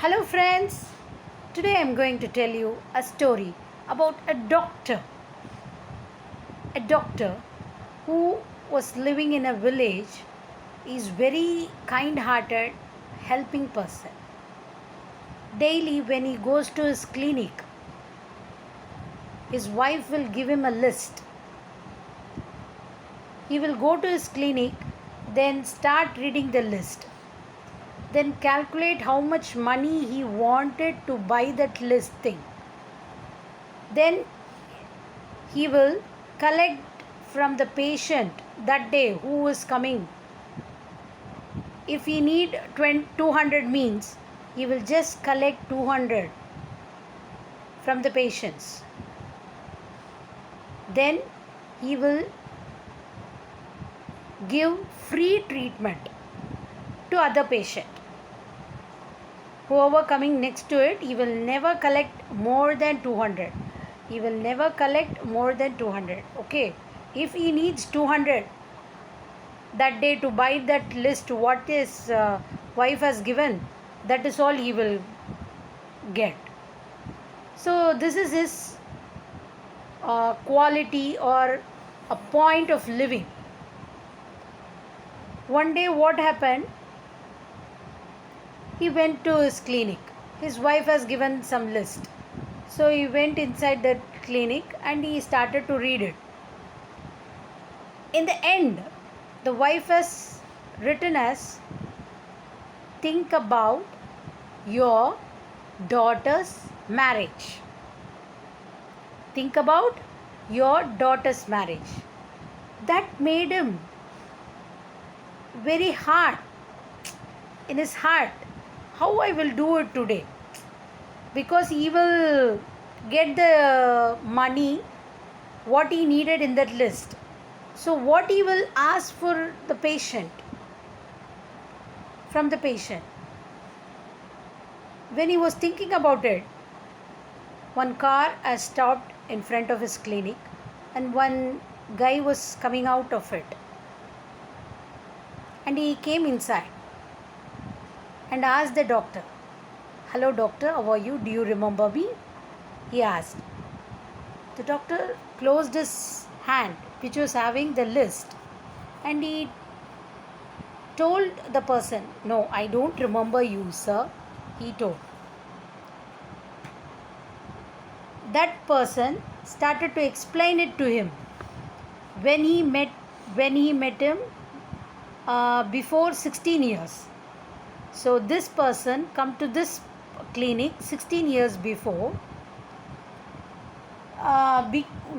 Hello, friends. Today I'm going to tell you a story about a doctor. A doctor who was living in a village is very kind-hearted, helping person. Daily, when he goes to his clinic, his wife will give him a list. He will go to his clinic, then start reading the list. Then calculate how much money he wanted to buy that list thing. Then he will collect from the patient that day who is coming. If he need 200 means, he will just collect 200 from the patients. Then he will give free treatment to other patient. Whoever coming next to it, he will never collect more than 200. He will never collect more than 200. Okay. If he needs 200 that day to buy that list, what his wife has given, that is all he will get. So this is his quality or a point of living. One day what happened? He went to his clinic. His wife has given some list. So he went inside the clinic and he started to read it. In the end, the wife has written as, think about your daughter's marriage. Think about your daughter's marriage. That made him very hard in his heart. How I will do it today? Because he will get the money what he needed in that list. So what he will ask for the patient, from the patient. When he was thinking about it, one car has stopped in front of his clinic and one guy was coming out of it. And he came inside and asked the doctor, "Hello doctor, how are you? Do you remember me?" He asked. The doctor closed his hand, which was having the list, and he told the person, "No, I don't remember you, sir," he told. That person started to explain it to him when he met him before 16 years. So this person come to this clinic 16 years before.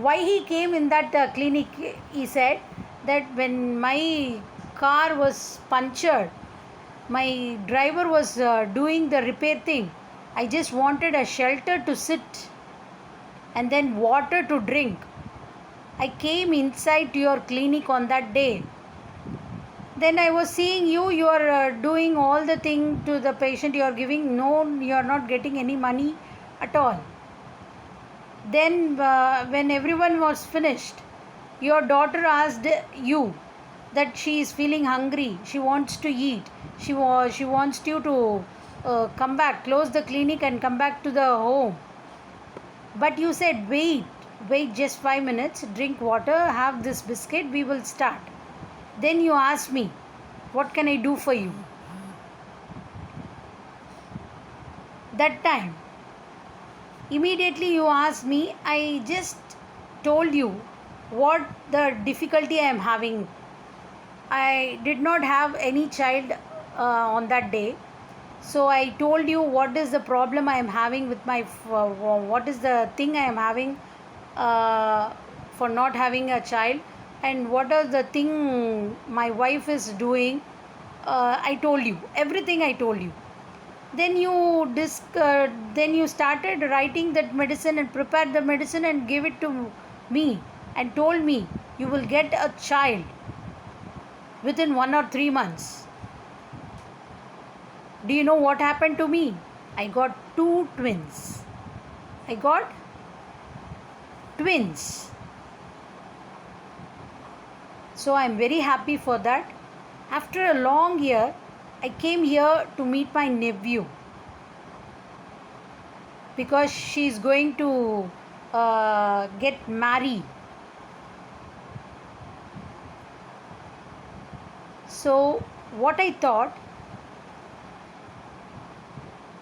Why he came in that clinic? He said that when my car was punctured, my driver was doing the repair thing. I just wanted a shelter to sit and then water to drink. I came inside to your clinic on that day. Then I was seeing you are doing all the thing to the patient, you are giving, no, you are not getting any money at all. Then when everyone was finished, your daughter asked you that she is feeling hungry, she wants to eat, she wants you to come back, close the clinic and come back to the home. But you said, wait just 5 minutes, drink water, have this biscuit, we will start. Then you asked me, what can I do for you? That time, immediately you asked me, I just told you what the difficulty I am having. I did not have any child on that day. So I told you what is the problem I am having with my, what is the thing I am having for not having a child, and what are the thing my wife is doing. I told you everything. I told you. Then you started writing that medicine and prepared the medicine and gave it to me and told me you will get a child within 1 or 3 months. Do you know what happened to me? I got 2 twins. I got twins. So I am very happy for that. After a long year, I came here to meet my nephew. because she's going to get married. So, what I thought,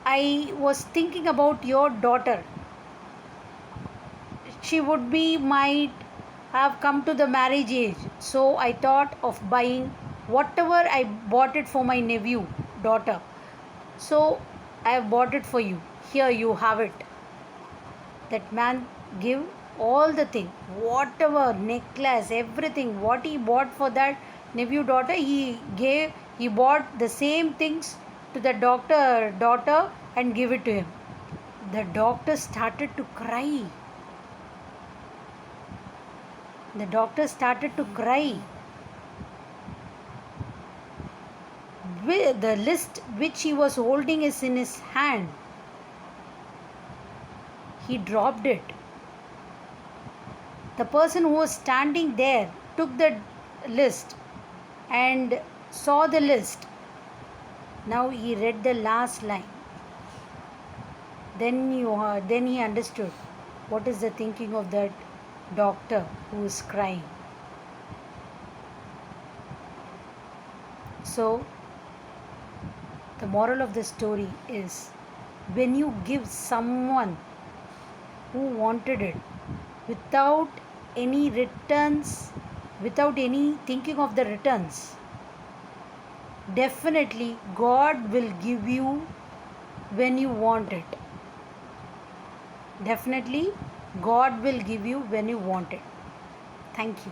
I was thinking about your daughter. She would be, might have come to the marriage age. So, I thought of buying whatever I bought it for my nephew, daughter. So, I have bought it for you. Here you have it. That man give all the thing, whatever necklace, everything, what he bought for that nephew daughter, he bought the same things to the daughter and give it to him. The doctor started to cry. The doctor started to cry. The list which he was holding is in his hand. He dropped it. The person who was standing there took the list and saw the list. Now he read the last line. Then he understood what is the thinking of that doctor who is crying. So, the moral of the story is, when you give someone who wanted it without any returns, without any thinking of the returns, definitely God will give you when you want it. Definitely God will give you when you want it. Thank you.